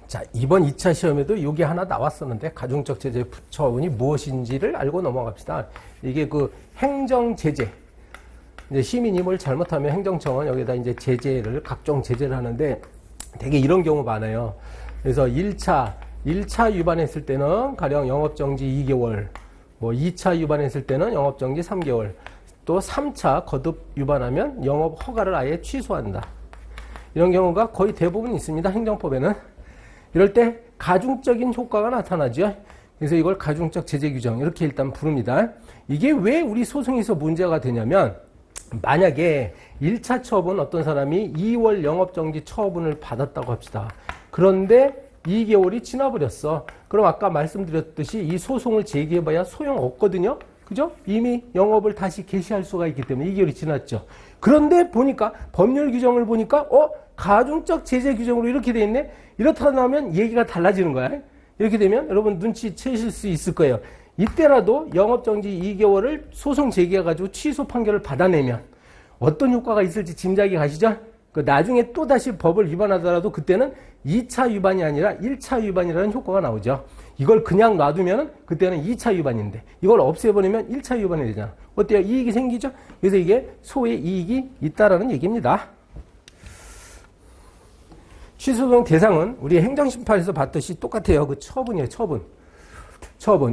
자, 이번 2차 시험에도 요게 하나 나왔었는데 가중적 제재 처분이 무엇인지를 알고 넘어갑시다. 이게 그 행정제재. 이제 시민이 뭘 잘못하면 행정청은 여기다 이제 제재를, 각종 제재를 하는데 되게 이런 경우 많아요. 그래서 1차 위반했을 때는 가령 영업정지 2개월, 뭐 2차 위반했을 때는 영업정지 3개월, 또 3차 거듭 위반하면 영업 허가를 아예 취소한다. 이런 경우가 거의 대부분 있습니다. 행정법에는. 이럴 때 가중적인 효과가 나타나죠. 그래서 이걸 가중적 제재 규정 이렇게 일단 부릅니다. 이게 왜 우리 소송에서 문제가 되냐면 만약에 1차 처분 어떤 사람이 2월 영업정지 처분을 받았다고 합시다. 그런데 2개월이 지나버렸어. 그럼 아까 말씀드렸듯이 이 소송을 제기해봐야 소용없거든요. 그죠? 이미 영업을 다시 개시할 수가 있기 때문에 2개월이 지났죠. 그런데 보니까 법률 규정을 보니까 가중적 제재 규정으로 이렇게 돼 있네. 이렇다면 얘기가 달라지는 거야. 이렇게 되면 여러분 눈치채실 수 있을 거예요. 이때라도 영업정지 2개월을 소송 제기해가지고 취소 판결을 받아내면 어떤 효과가 있을지 짐작이 가시죠? 나중에 또다시 법을 위반하더라도 그때는 2차 위반이 아니라 1차 위반이라는 효과가 나오죠. 이걸 그냥 놔두면 그때는 2차 위반인데 이걸 없애버리면 1차 위반이 되잖아. 어때요? 이익이 생기죠? 그래서 이게 소의 이익이 있다라는 얘기입니다. 취소소송 대상은 우리 행정심판에서 봤듯이 똑같아요. 그 처분이에요. 처분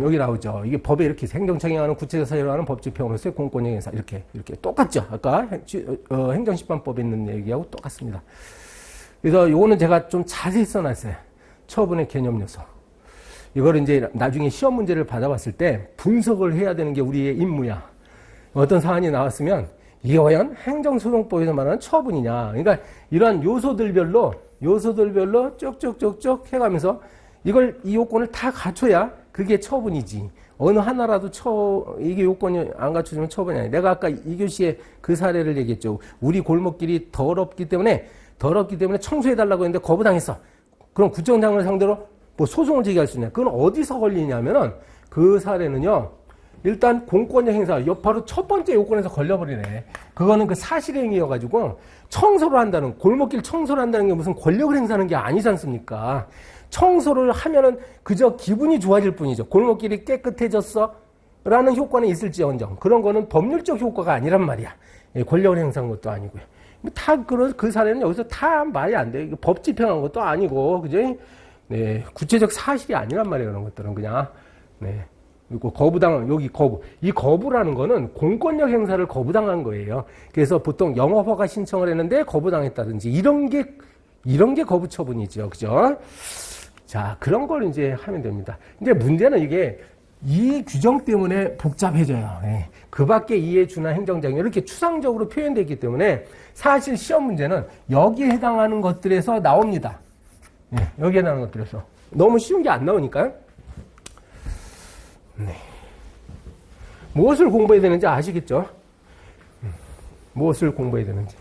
여기 나오죠. 이게 법에 이렇게 행정청이 하는 구체적 사유로 하는 법집행으로서의 공권력 행사 이렇게 똑같죠. 아까 행정심판법에 있는 얘기하고 똑같습니다. 그래서 요거는 제가 좀 자세히 써놨어요. 처분의 개념 요소. 이걸 이제 나중에 시험 문제를 받아봤을 때 분석을 해야 되는 게 우리의 임무야. 어떤 사안이 나왔으면 이게 과연 행정소송법에서 말하는 처분이냐. 그러니까 이러한 요소들별로 쭉쭉쭉쭉 해가면서 이 요건을 다 갖춰야 그게 처분이지. 어느 하나라도 이게 요건이 안 갖춰지면 처분이 아니야. 내가 아까 2교시에 그 사례를 얘기했죠. 우리 골목길이 더럽기 때문에 청소해달라고 했는데 거부당했어. 그럼 구청장을 상대로 뭐 소송을 제기할 수 있냐. 그건 어디서 걸리냐면은 그 사례는요. 일단 공권력 행사, 바로 첫 번째 요건에서 걸려버리네. 그거는 그 사실행위여가지고 골목길 청소를 한다는 게 무슨 권력을 행사하는 게 아니지 않습니까? 청소를 하면은 그저 기분이 좋아질 뿐이죠. 골목길이 깨끗해졌어 라는 효과는 있을지언정 그런 거는 법률적 효과가 아니란 말이야. 권력을 행사한 것도 아니고요. 다 그 사례는 여기서 다 말이 안 돼. 법 집행한 것도 아니고, 그죠? 네, 구체적 사실이 아니란 말이에요. 그런 것들은 그냥. 네. 그리고 이 거부라는 거는 공권력 행사를 거부당한 거예요. 그래서 보통 영업허가 신청을 했는데 거부당했다든지 이런 게 거부 처분이죠. 그죠? 자, 그런 걸 이제 하면 됩니다. 근데 문제는 이게 이 규정 때문에 복잡해져요. 네. 그 밖에 이해주나 행정장애 이렇게 추상적으로 표현되기 때문에 사실 시험 문제는 여기에 해당하는 것들에서 나옵니다. 네, 여기에 해당하는 것들에서. 너무 쉬운 게 안 나오니까요. 네. 무엇을 공부해야 되는지 아시겠죠? 무엇을 공부해야 되는지.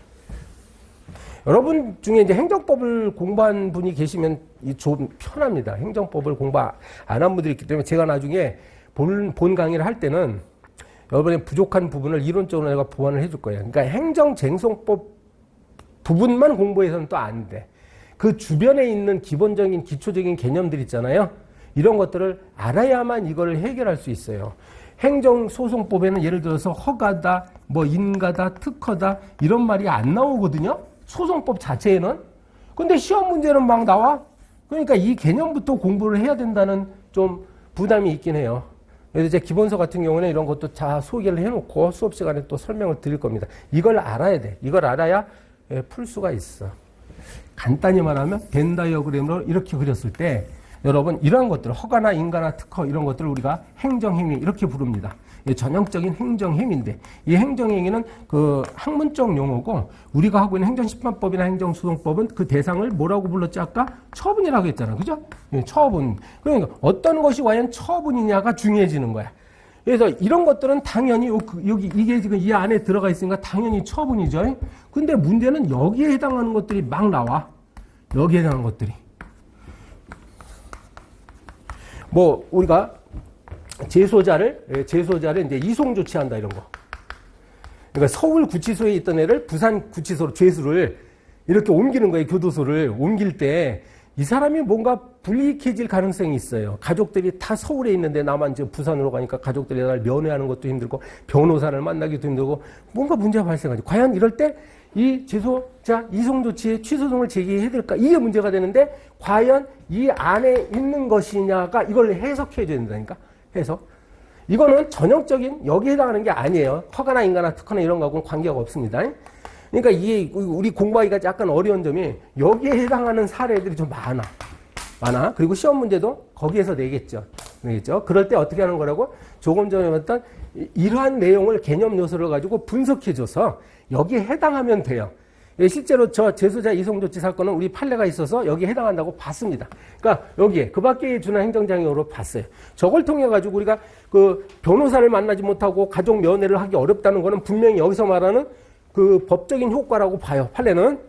여러분 중에 이제 행정법을 공부한 분이 계시면 좀 편합니다. 행정법을 공부 안 한 분들이 있기 때문에 제가 나중에 본 강의를 할 때는 여러분의 부족한 부분을 이론적으로 내가 보완을 해줄 거예요. 그러니까 행정쟁송법 부분만 공부해서는 또 안 돼. 그 주변에 있는 기본적인 기초적인 개념들 있잖아요. 이런 것들을 알아야만 이걸 해결할 수 있어요. 행정소송법에는 예를 들어서 허가다, 뭐 인가다, 특허다 이런 말이 안 나오거든요. 소송법 자체에는. 근데 시험 문제는 막 나와. 그러니까 이 개념부터 공부를 해야 된다는 좀 부담이 있긴 해요. 그래서 제 기본서 같은 경우는 이런 것도 다 소개를 해놓고 수업 시간에 또 설명을 드릴 겁니다. 이걸 알아야 돼. 이걸 알아야 풀 수가 있어. 간단히 말하면 벤 다이어그램으로 이렇게 그렸을 때 여러분 이런 것들 허가나 인가나 특허 이런 것들을 우리가 행정행위 이렇게 부릅니다. 전형적인 행정행위인데 이 행정행위는 그 학문적 용어고 우리가 하고 있는 행정심판법이나 행정소송법은 그 대상을 뭐라고 불렀지 아까? 처분이라고 했잖아. 그죠? 처분. 그러니까 어떤 것이 과연 처분이냐가 중요해지는 거야. 그래서 이런 것들은 당연히 여기 이게 지금 이 안에 들어가 있으니까 당연히 처분이죠. 근데 문제는 여기에 해당하는 것들이 막 나와. 여기에 해당하는 것들이. 뭐 우리가 재소자를 이제 이송 조치한다 이런 거. 그러니까 서울 구치소에 있던 애를 부산 구치소로 죄수를 이렇게 옮기는 거예요. 교도소를 옮길 때 이 사람이 뭔가 불이익해질 가능성이 있어요. 가족들이 다 서울에 있는데 나만 이제 부산으로 가니까 가족들이 날 면회하는 것도 힘들고 변호사를 만나기도 힘들고 뭔가 문제가 발생하죠. 과연 이럴 때 이 취소자 이송조치에 취소송을 제기해야 될까? 이게 문제가 되는데 과연 이 안에 있는 것이냐가 이걸 해석해야 된다니까. 해석. 이거는 전형적인 여기에 해당하는 게 아니에요. 허가나 인가나 특허나 이런 거하고는 관계가 없습니다. 그러니까 이게 우리 공부하기가 약간 어려운 점이 여기에 해당하는 사례들이 좀 많아. 그리고 시험 문제도 거기에서 내겠죠. 그럴 때 어떻게 하는 거라고? 조금 전에 봤던 이러한 내용을 개념 요소를 가지고 분석해줘서 여기에 해당하면 돼요. 실제로 저 재소자 이송조치 사건은 우리 판례가 있어서 여기에 해당한다고 봤습니다. 그러니까 여기에 그 밖에 준한 행정장애로 봤어요. 저걸 통해 가지고 우리가 그 변호사를 만나지 못하고 가족 면회를 하기 어렵다는 거는 분명히 여기서 말하는 그 법적인 효과라고 봐요. 판례는.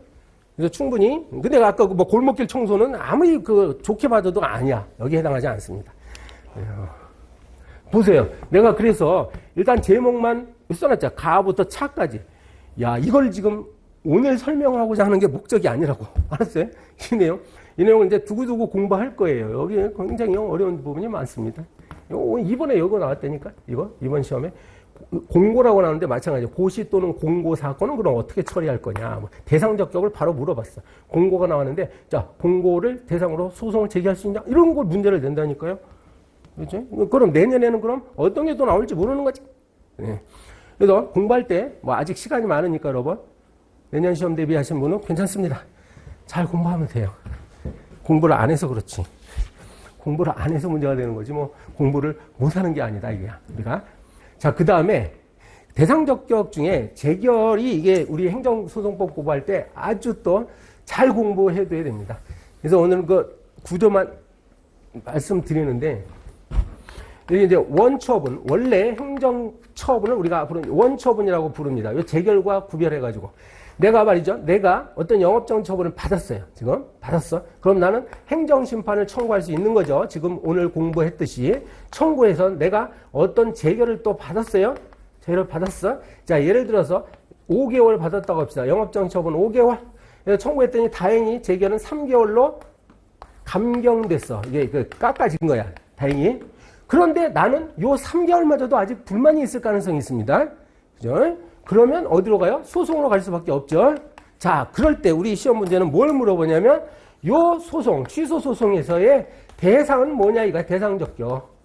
그래서 충분히. 근데 아까 뭐 골목길 청소는 아무리 그 좋게 봐도 아니야. 여기에 해당하지 않습니다. 보세요. 내가 그래서 일단 제목만 써놨잖아. 가부터 차까지. 야, 이걸 지금 오늘 설명하고자 하는 게 목적이 아니라고. 알았어요? 이 내용은 이제 두고두고 공부할 거예요. 여기에 굉장히 어려운 부분이 많습니다. 이번에 이거 나왔다니까? 이번 시험에. 공고라고 나오는데 마찬가지예요. 고시 또는 공고 사건은 그럼 어떻게 처리할 거냐. 뭐 대상적 격을 바로 물어봤어. 공고가 나왔는데, 자, 공고를 대상으로 소송을 제기할 수 있냐? 이런 걸 문제를 낸다니까요. 그렇죠? 그럼 내년에는 그럼 어떤 게 또 나올지 모르는 거지. 네. 그래서 공부할 때, 뭐 아직 시간이 많으니까 여러분, 내년 시험 대비하신 분은 괜찮습니다. 잘 공부하면 돼요. 공부를 안 해서 그렇지. 공부를 안 해서 문제가 되는 거지, 뭐, 공부를 못 하는 게 아니다, 이게. 우리가. 자, 그 다음에, 대상적 격 중에 재결이 이게 우리 행정소송법 공부할 때 아주 또 잘 공부해둬야 됩니다. 그래서 오늘 그 구조만 말씀드리는데, 이게 이제 원처분, 원래 행정처분을 우리가 앞으로 원처분이라고 부릅니다. 이 재결과 구별해가지고. 내가 말이죠. 내가 어떤 영업정 처분을 받았어요. 지금 받았어. 그럼 나는 행정심판을 청구할 수 있는 거죠. 지금 오늘 공부했듯이 청구해서 내가 어떤 재결을 또 받았어요. 재결을 받았어. 자, 예를 들어서 5개월 받았다고 합시다. 영업정 처분 5개월. 청구했더니 다행히 재결은 3개월로 감경됐어. 이게 깎아진 거야. 다행히. 그런데 나는 요 3개월마저도 아직 불만이 있을 가능성이 있습니다. 그죠? 그러면 어디로 가요? 소송으로 갈 수밖에 없죠. 자, 그럴 때 우리 시험 문제는 뭘 물어보냐면 요 소송, 취소 소송에서의 대상은 뭐냐 이거야. 대상적 격.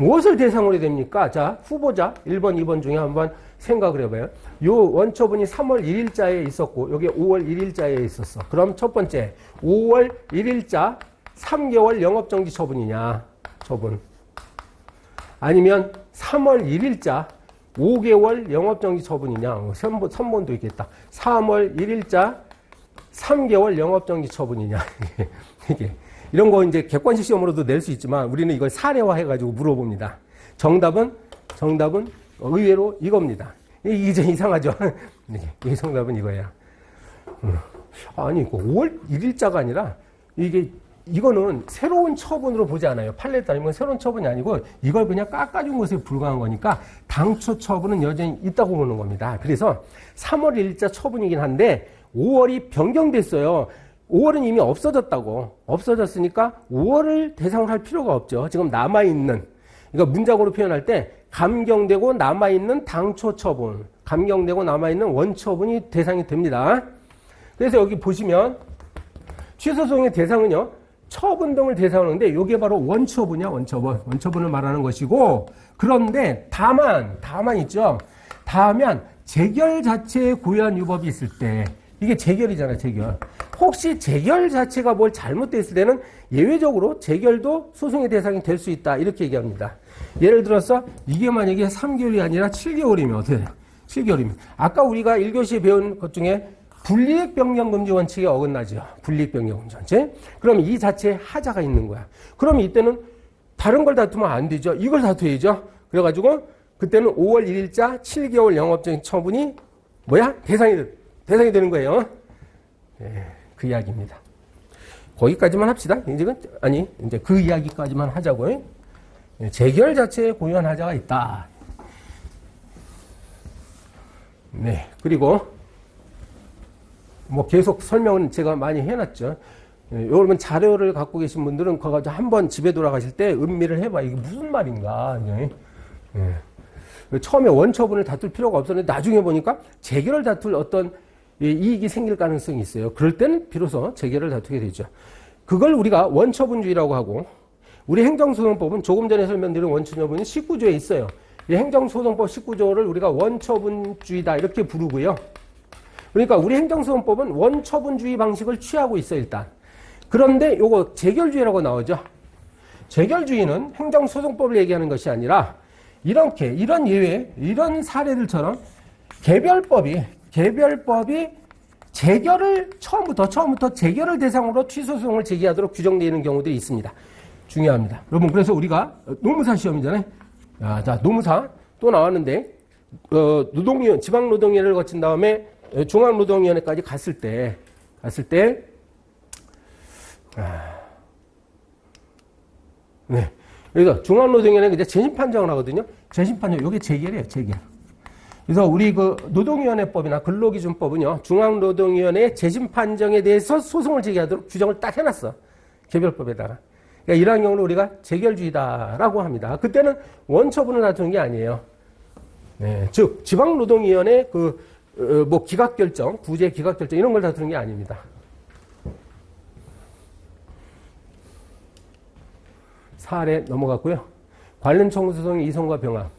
무엇을 대상으로 해야 됩니까? 자, 후보자 1번, 2번 중에 한번 생각을 해봐요. 요 원처분이 3월 1일자에 있었고 여기 5월 1일자에 있었어. 그럼 첫 번째 5월 1일자 3개월 영업정지 처분이냐? 처분. 아니면 3월 1일자 5개월 영업정지 처분이냐. 선본도 있겠다. 3월 1일자 3개월 영업정지 처분이냐. 이게. 이런 거 이제 객관식 시험으로도 낼 수 있지만 우리는 이걸 사례화해가지고 물어봅니다. 정답은 의외로 이겁니다. 이게 좀 이상하죠? 이게 정답은 이거야. 아니, 5월 1일자가 아니라 이거는 새로운 처분으로 보지 않아요. 판례에 따르면 새로운 처분이 아니고 이걸 그냥 깎아준 것에 불과한 거니까 당초 처분은 여전히 있다고 보는 겁니다. 그래서 3월 1일자 처분이긴 한데 5월이 변경됐어요. 5월은 이미 없어졌다고. 없어졌으니까 5월을 대상으로 할 필요가 없죠. 지금 남아있는, 그러니까 문장으로 표현할 때 감경되고 남아있는 당초 처분, 감경되고 남아있는 원처분이 대상이 됩니다. 그래서 여기 보시면 취소소송의 대상은요, 처분 등을 대상으로 하는데 이게 바로 원처분이야. 원처분을 말하는 것이고, 그런데 다만 있죠. 다만 재결 자체에 고유한 유법이 있을 때, 이게 재결이잖아. 재결. 혹시 재결 자체가 뭘 잘못됐을 때는 예외적으로 재결도 소송의 대상이 될 수 있다. 이렇게 얘기합니다. 예를 들어서 이게 만약에 3개월이 아니라 7개월이면 어떻게 돼요? 7개월이면. 아까 우리가 1교시에 배운 것 중에 불이익 변경 금지 원칙에 어긋나죠. 불이익 변경 금지 원칙. 그럼 이 자체에 하자가 있는 거야. 그럼 이때는 다른 걸 다투면 안 되죠. 이걸 다투야죠. 그래가지고 그때는 5월 1일자 7개월 영업적인 처분이 뭐야? 대상이 되는 거예요. 네, 그 이야기입니다. 거기까지만 합시다. 이제 그 이야기까지만 하자고요. 재결 자체에 고유한 하자가 있다. 네, 그리고 뭐 계속 설명은 제가 많이 해놨죠. 여러분 자료를 갖고 계신 분들은 그거 가지고 한번 집에 돌아가실 때 음미를 해봐. 이게 무슨 말인가. 처음에 원처분을 다툴 필요가 없었는데 나중에 보니까 재결을 다툴 어떤 이익이 생길 가능성이 있어요. 그럴 때는 비로소 재결을 다투게 되죠. 그걸 우리가 원처분주의라고 하고, 우리 행정소송법은 조금 전에 설명드린 원처분이 19조에 있어요. 이 행정소송법 19조를 우리가 원처분주의다 이렇게 부르고요. 그러니까 우리 행정소송법은 원처분주의 방식을 취하고 있어요, 일단. 그런데 요거 재결주의라고 나오죠. 재결주의는 행정소송법을 얘기하는 것이 아니라 이런 예외, 이런 사례들처럼 개별법이 재결을 처음부터 재결을 대상으로 취소소송을 제기하도록 규정되어 있는 경우들이 있습니다. 중요합니다. 여러분, 그래서 우리가 노무사 시험이잖아요. 자, 노무사 또 나왔는데, 노동위원, 지방노동위원회를 거친 다음에 중앙노동위원회까지 갔을 때, 네. 그래서 중앙노동위원회가 이제 재심 판정을 하거든요. 재심 판정, 요게 재결이에요, 재결. 그래서 우리 그 노동위원회법이나 근로기준법은요, 중앙노동위원회의 재심 판정에 대해서 소송을 제기하도록 규정을 딱 해놨어. 개별법에다가. 그러니까 이러한 경우는 우리가 재결주의다라고 합니다. 그때는 원처분을 다투는 게 아니에요. 네, 즉 지방노동위원회 뭐 기각결정, 구제 기각결정 이런 걸 다투는 게 아닙니다. 사례 넘어갔고요. 관련 청구소송의 이송과 병합.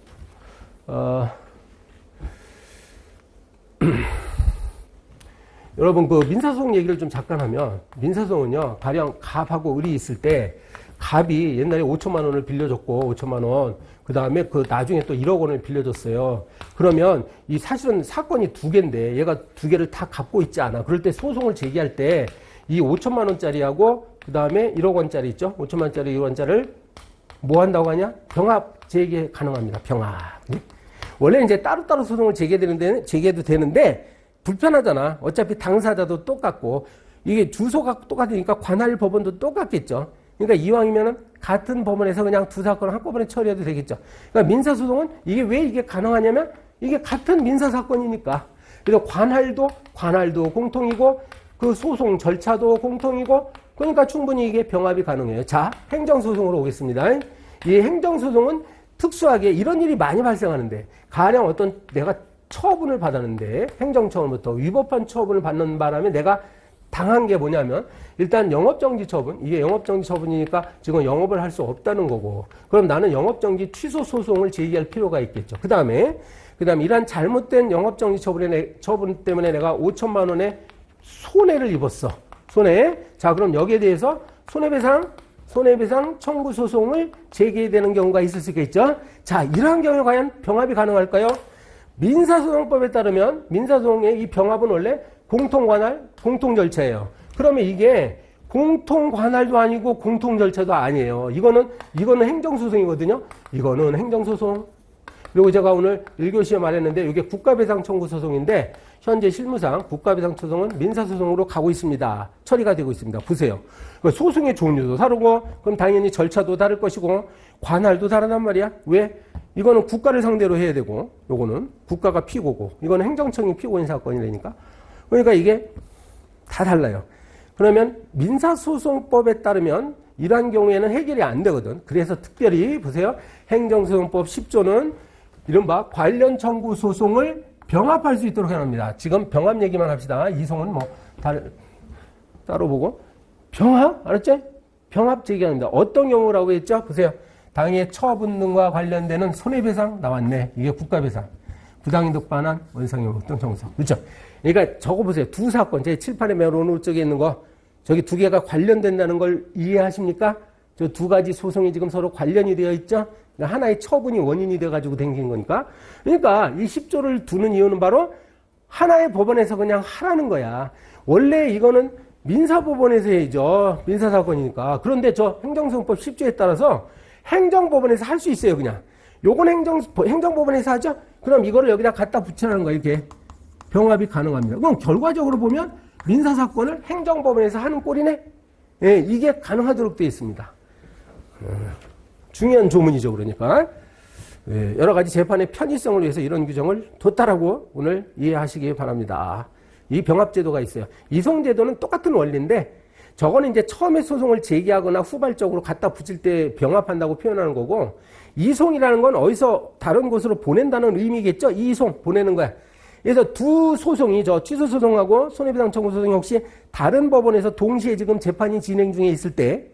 여러분, 그 민사소송 얘기를 좀 잠깐 하면, 민사소송은요, 가령 갑하고 을이 있을 때, 갑이 옛날에 5천만 원을 빌려줬고, 5천만 원, 그 다음에 나중에 또 1억 원을 빌려줬어요. 그러면 이 사실은 사건이 두 개인데, 얘가 두 개를 다 갚고 있지 않아. 그럴 때 소송을 제기할 때, 이 5천만 원짜리하고, 그 다음에 1억 원짜리 있죠? 5천만 원짜리 1억 원짜리를 뭐 한다고 하냐? 병합 제기 가능합니다. 병합. 원래 이제 따로따로 소송을 제기해도 되는데, 불편하잖아. 어차피 당사자도 똑같고, 이게 주소가 똑같으니까 관할 법원도 똑같겠죠. 그러니까 이왕이면은 같은 법원에서 그냥 두 사건을 한꺼번에 처리해도 되겠죠. 그러니까 민사소송은 왜 이게 가능하냐면, 이게 같은 민사사건이니까. 그래서 관할도 공통이고, 그 소송 절차도 공통이고, 그러니까 충분히 이게 병합이 가능해요. 자, 행정소송으로 오겠습니다. 이 행정소송은 특수하게 이런 일이 많이 발생하는데, 가령 어떤 내가 처분을 받았는데, 행정처분부터 위법한 처분을 받는 바람에 내가 당한 게 뭐냐면, 일단 영업정지 처분, 이게 영업정지 처분이니까 지금 영업을 할 수 없다는 거고, 그럼 나는 영업정지 취소 소송을 제기할 필요가 있겠죠. 그 다음에 이러한 잘못된 영업정지 처분 때문에 내가 5천만 원의 손해를 입었어. 손해. 자, 그럼 여기에 대해서 손해배상 청구 소송을 제기해야 되는 경우가 있을 수 있겠죠. 자, 이러한 경우에 과연 병합이 가능할까요? 민사소송법에 따르면 민사소송의 이 병합은 원래 공통관할, 공통절차예요. 그러면 이게 공통관할도 아니고 공통절차도 아니에요. 이거는 행정소송이거든요. 이거는 행정소송. 그리고 제가 오늘 1교시에 말했는데 이게 국가배상 청구 소송인데 현재 실무상 국가배상 소송은 민사소송으로 가고 있습니다. 처리가 되고 있습니다. 보세요. 소송의 종류도 다르고 그럼 당연히 절차도 다를 것이고 관할도 다르단 말이야. 왜? 이거는 국가를 상대로 해야 되고 요거는 국가가 피고고 이거는 행정청이 피고인 사건이라니까. 그러니까 이게 다 달라요. 그러면 민사소송법에 따르면 이러한 경우에는 해결이 안 되거든. 그래서 특별히 보세요. 행정소송법 10조는 이른바 관련 청구 소송을 병합할 수 있도록 해놓습니다. 지금 병합 얘기만 합시다. 이송은 뭐 따로 보고 병합 알았죠? 병합 제기합니다. 어떤 경우라고 했죠? 보세요. 당해 처분 등과 관련되는 손해배상 나왔네. 이게 국가배상. 부당이득 반환, 원상용역 등 청구서. 그렇죠? 그러니까 저거 보세요. 두 사건, 제 칠판에 맨 오른쪽에 있는 거, 저기 두 개가 관련된다는 걸 이해하십니까? 저 두 가지 소송이 지금 서로 관련이 되어 있죠? 그러니까 하나의 처분이 원인이 돼가지고 생긴 거니까. 그러니까 이 10조를 두는 이유는 바로 하나의 법원에서 그냥 하라는 거야. 원래 이거는 민사법원에서 해야죠. 민사사건이니까. 그런데 저 행정소송법 10조에 따라서 행정법원에서 할 수 있어요, 그냥. 요건 행정법원에서 하죠? 그럼 이거를 여기다 갖다 붙이라는 거예요, 이렇게. 병합이 가능합니다. 그럼 결과적으로 보면 민사사건을 행정법원에서 하는 꼴이네? 예, 이게 가능하도록 되어 있습니다. 중요한 조문이죠, 그러니까. 예, 여러 가지 재판의 편의성을 위해서 이런 규정을 뒀다라고 오늘 이해하시기 바랍니다. 이 병합제도가 있어요. 이송제도는 똑같은 원리인데, 저거는 이제 처음에 소송을 제기하거나 후발적으로 갖다 붙일 때 병합한다고 표현하는 거고, 이송이라는 건 어디서 다른 곳으로 보낸다는 의미겠죠? 이송, 보내는 거야. 그래서 두 소송이, 저 취소 소송하고 손해배상 청구 소송이 혹시 다른 법원에서 동시에 지금 재판이 진행 중에 있을 때,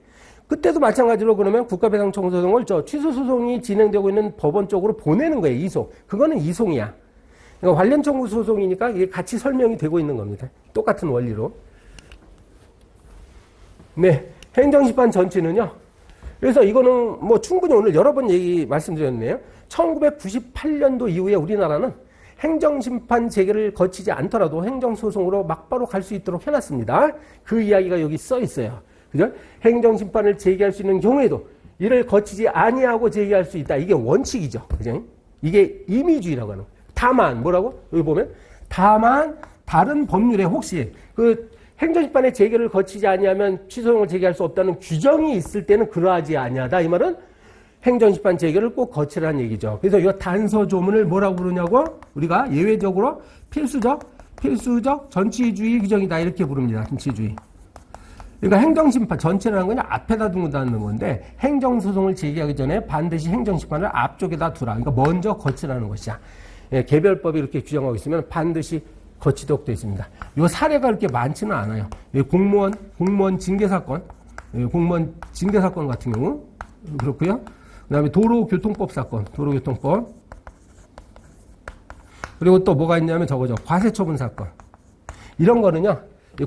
그때도 마찬가지로 그러면 국가배상 청구 소송을 저 취소 소송이 진행되고 있는 법원 쪽으로 보내는 거예요, 이송. 그거는 이송이야. 그러니까 관련 청구 소송이니까 이게 같이 설명이 되고 있는 겁니다. 똑같은 원리로. 네. 행정심판 전치는요. 그래서 이거는 뭐 충분히 오늘 여러 번 말씀드렸네요. 1998년도 이후에 우리나라는 행정심판 재개를 거치지 않더라도 행정소송으로 막바로 갈 수 있도록 해놨습니다. 그 이야기가 여기 써 있어요. 그죠? 행정심판을 제기할 수 있는 경우에도 이를 거치지 아니하고 제기할 수 있다. 이게 원칙이죠. 그죠? 이게 임의주의라고 하는 거예요. 다만, 뭐라고? 여기 보면, 다만, 다른 법률에 혹시 그 행정심판의 재개를 거치지 아니하면 취소송을 제기할 수 없다는 규정이 있을 때는 그러하지 아니하다. 이 말은 행정심판 재개를 꼭 거치라는 얘기죠. 그래서 이 단서조문을 뭐라고 부르냐고? 우리가 예외적으로 필수적 전치주의 규정이다. 이렇게 부릅니다. 전치주의. 그러니까 행정심판 전체라는 건 앞에다 두는 건데 행정소송을 제기하기 전에 반드시 행정심판을 앞쪽에다 두라. 그러니까 먼저 거치라는 것이야. 예, 개별법이 이렇게 규정하고 있으면 반드시 거치도록 되어 있습니다. 이 사례가 그렇게 많지는 않아요. 공무원 징계사건, 공무원 징계사건 같은 경우 그렇고요. 그 다음에 도로교통법 사건, 도로교통법. 그리고 또 뭐가 있냐면 저거죠. 과세처분 사건. 이런 거는요.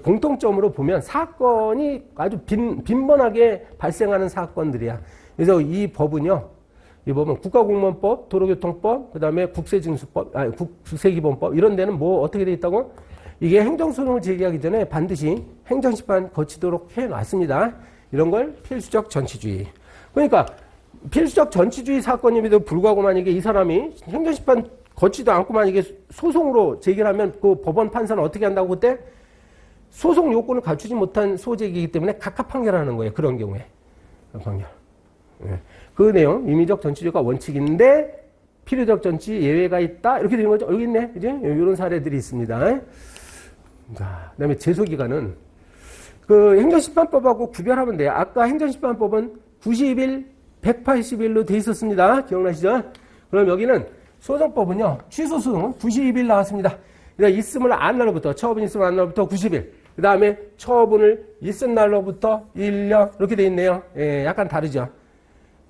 공통점으로 보면 사건이 아주 빈번하게 발생하는 사건들이야. 그래서 이 법은요. 이 법은 국가공무원법, 도로교통법, 그 다음에 국세징수법, 국세기본법 이런 데는 뭐 어떻게 돼 있다고? 이게 행정소송을 제기하기 전에 반드시 행정심판 거치도록 해놨습니다. 이런 걸 필수적 전치주의. 그러니까 필수적 전치주의 사건임에도 불구하고 만약에 이 사람이 행정심판 거치도 않고 만약에 소송으로 제기하면 그 법원 판사는 어떻게 한다고 그때? 소송 요건을 갖추지 못한 소재이기 때문에 각하 판결하는 거예요. 그런 경우에. 판결. 네. 그 내용, 임의적 전치주의가 원칙인데 필요적 전치 예외가 있다. 이렇게 되는 거죠. 여기 있네. 그지? 이런 사례들이 있습니다. 자, 그 다음에 제소기간은 그 행정심판법하고 구별하면 돼요. 아까 행정심판법은 90일, 180일로 돼 있었습니다. 기억나시죠? 그럼 여기는 소송법은요. 취소소송은 90일 나왔습니다. 그러니까 있음을 안 날로부터, 처분 있음을 안 날로부터 90일. 그 다음에 처분을 있은 날로부터 1년. 이렇게 돼 있네요. 예, 약간 다르죠.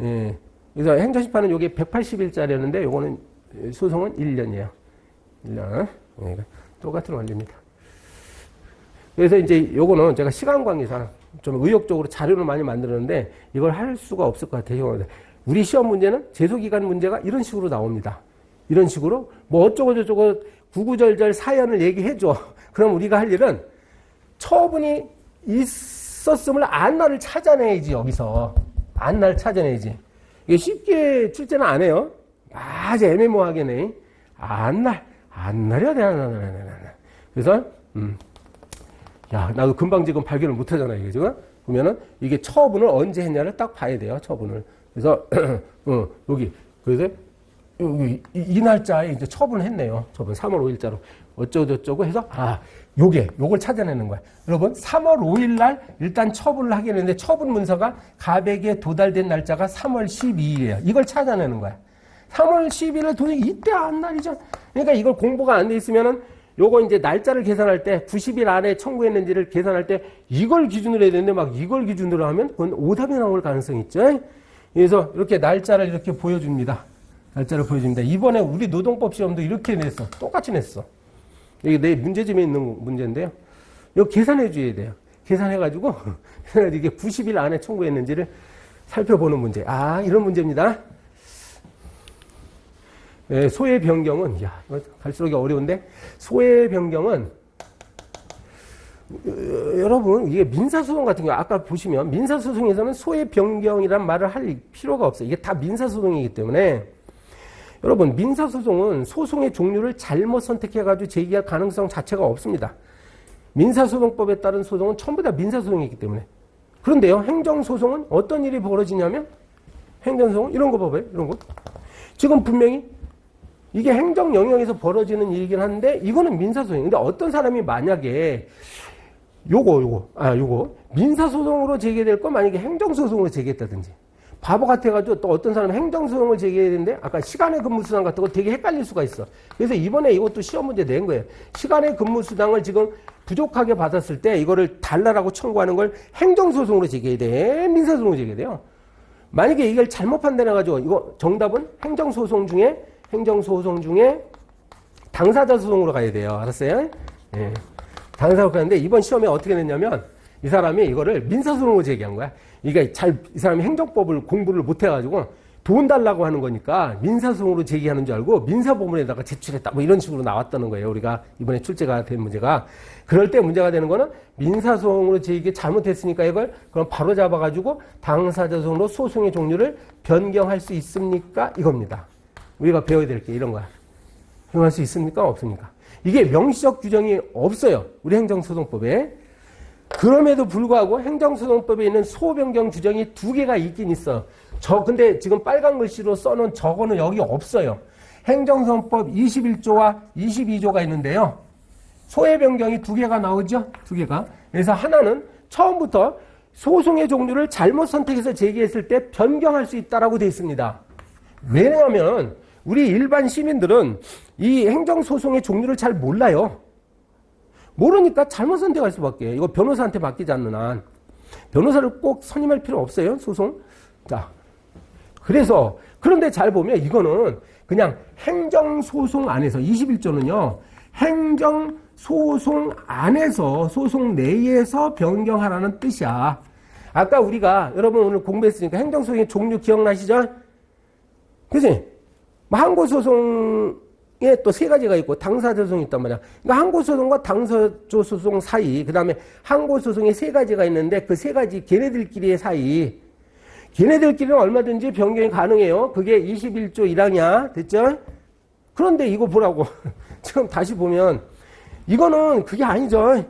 예. 그래서 행정심판은 요게 180일짜리였는데 요거는 소송은 1년이에요. 1년. 예, 똑같은 원리입니다. 그래서 이제 요거는 제가 시간 관계상 좀 의욕적으로 자료를 많이 만들었는데 이걸 할 수가 없을 것 같아요. 우리 시험 문제는 제소기간 문제가 이런 식으로 나옵니다. 이런 식으로 뭐 어쩌고 저쩌고 구구절절 사연을 얘기해줘. 그럼 우리가 할 일은 처분이 있었음을 안 날을 찾아내야지. 여기서 안 날 찾아내야지. 이게 쉽게 출제는 안 해요. 아주 애매모호하게네. 안 날이야 돼. 그래서 야, 나도 금방 지금 발견을 못 하잖아, 이게 지금. 보면은 이게 처분을 언제 했냐를 딱 봐야 돼요, 처분을. 그래서 여기 그래서 여기 이 날짜에 이제 처분을 했네요. 처분 3월 5일자로 어쩌고저쩌고 해서 요걸 찾아내는 거야. 여러분 3월 5일 날 일단 처분을 하게 되는데 처분 문서가 가백에 도달된 날짜가 3월 12일이에요. 이걸 찾아내는 거야. 3월 12일에 도저히 이때 안 날이죠. 그러니까 이걸 공부가 안 돼 있으면은 요거 이제 날짜를 계산할 때 90일 안에 청구했는지를 계산할 때 이걸 기준으로 해야 되는데 막 이걸 기준으로 하면 그건 오답이 나올 가능성이 있죠. 그래서 이렇게 날짜를 이렇게 보여줍니다. 날짜를 보여줍니다. 이번에 우리 노동법 시험도 이렇게 냈어. 똑같이 냈어. 이게 내 문제집에 있는 문제인데요. 이거 계산해 줘야 돼요. 계산해가지고 이게 90일 안에 청구했는지를 살펴보는 문제. 이런 문제입니다. 네, 소의 변경은, 갈수록 어려운데, 소의 변경은, 여러분, 이게 민사소송 같은 경우, 아까 보시면, 민사소송에서는 소의 변경이란 말을 할 필요가 없어요. 이게 다 민사소송이기 때문에, 여러분, 민사소송은 소송의 종류를 잘못 선택해가지고 제기할 가능성 자체가 없습니다. 민사소송법에 따른 소송은 전부 다 민사소송이기 때문에. 그런데요, 행정소송은 어떤 일이 벌어지냐면, 행정소송, 이런 거 봐봐요, 이런 거. 지금 분명히, 이게 행정 영역에서 벌어지는 일이긴 한데 이거는 민사소송. 근데 어떤 사람이 만약에 요거. 민사소송으로 제기될 거 만약에 행정소송으로 제기했다든지. 바보 같아가지고 또 어떤 사람은 행정소송을 제기해야 되는데 아까 시간의 근무수당 같은 거 되게 헷갈릴 수가 있어. 그래서 이번에 이것도 시험 문제 낸 거예요. 시간의 근무수당을 지금 부족하게 받았을 때 이거를 달라라고 청구하는 걸 행정소송으로 제기해야 돼. 민사소송으로 제기해야 돼요. 만약에 이걸 잘못 판단해가지고 이거 정답은 행정소송 중에 당사자 소송으로 가야 돼요. 알았어요? 예. 당사자로 가는데 이번 시험에 어떻게 냈냐면 이 사람이 이거를 민사소송으로 제기한 거야. 이 사람이 행정법을 공부를 못해가지고 돈 달라고 하는 거니까 민사소송으로 제기하는 줄 알고 민사법원에다가 제출했다. 뭐 이런 식으로 나왔다는 거예요. 우리가 이번에 출제가 된 문제가. 그럴 때 문제가 되는 거는 민사소송으로 제기 잘못했으니까 이걸 그럼 바로 잡아가지고 당사자 소송으로 소송의 종류를 변경할 수 있습니까? 이겁니다. 우리가 배워야 될 게 이런 거야. 변경할 수 있습니까? 없습니까? 이게 명시적 규정이 없어요. 우리 행정소송법에. 그럼에도 불구하고 행정소송법에 있는 소변경 규정이 2개가 있긴 있어. 근데 지금 빨간 글씨로 써놓은 저거는 여기 없어요. 행정소송법 21조와 22조가 있는데요. 소의 변경이 2개가 나오죠? 2개가. 그래서 하나는 처음부터 소송의 종류를 잘못 선택해서 제기했을 때 변경할 수 있다라고 되어 있습니다. 왜냐하면 우리 일반 시민들은 이 행정소송의 종류를 잘 몰라요. 모르니까 잘못 선택할 수밖에. 이거 변호사한테 맡기지 않는 한. 변호사를 꼭 선임할 필요 없어요, 소송. 자. 그런데 잘 보면 이거는 그냥 행정소송 안에서, 21조는요, 행정소송 안에서, 소송 내에서 변경하라는 뜻이야. 아까 우리가, 여러분 오늘 공부했으니까 행정소송의 종류 기억나시죠? 그치? 항고소송에 또 3가지가 있고 당사자 소송이 있단 말이야. 그러니까 항고소송과 당사자 소송 사이, 그 다음에 항고소송에 3가지가 있는데 그 3가지 걔네들끼리의 사이, 걔네들끼리는 얼마든지 변경이 가능해요. 그게 21조 1항이야. 됐죠? 그런데 이거 보라고. 지금 다시 보면 이거는 그게 아니죠.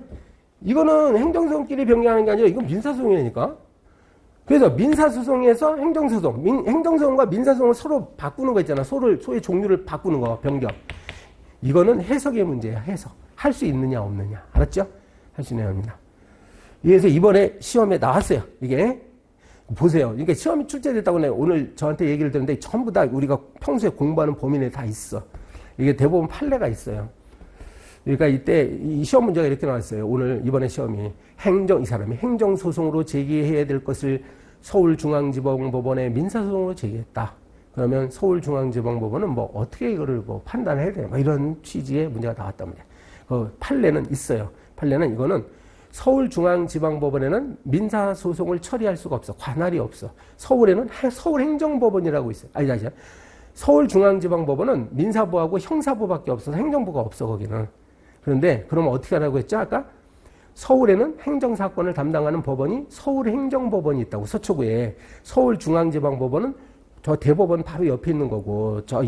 이거는 행정소송끼리 변경하는 게 아니라 이건 민사소송이니까. 그래서 민사소송에서 행정소송, 행정소송과 민사소송을 서로 바꾸는 거 있잖아. 소의 종류를 바꾸는 거, 변경. 이거는 해석의 문제야, 해석. 할 수 있느냐, 없느냐. 알았죠? 할 수 있느냐, 없느냐. 그래서 이번에 시험에 나왔어요. 이게. 보세요. 이게 시험이 출제됐다고 오늘 저한테 얘기를 듣는데 전부 다 우리가 평소에 공부하는 범위 내에 다 있어. 이게 대부분 판례가 있어요. 그러니까 이때 이 시험 문제가 이렇게 나왔어요. 오늘 이번에 시험이 이 사람이 행정소송으로 제기해야 될 것을 서울중앙지방법원에 민사소송으로 제기했다. 그러면 서울중앙지방법원은 뭐 어떻게 이거를 뭐 판단해야 돼? 뭐 이런 취지의 문제가 나왔단 말이야. 그 판례는 있어요. 판례는 이거는 서울중앙지방법원에는 민사소송을 처리할 수가 없어. 관할이 없어. 서울에는 서울행정법원이라고 있어요. 아니다. 서울중앙지방법원은 민사부하고 형사부밖에 없어서 행정부가 없어, 거기는. 그런데 그러면 어떻게 하라고 했죠? 아까 서울에는 행정사건을 담당하는 법원이 서울행정법원이 있다고, 서초구에. 서울중앙지방법원은 저 대법원 바로 옆에 있는 거고, 저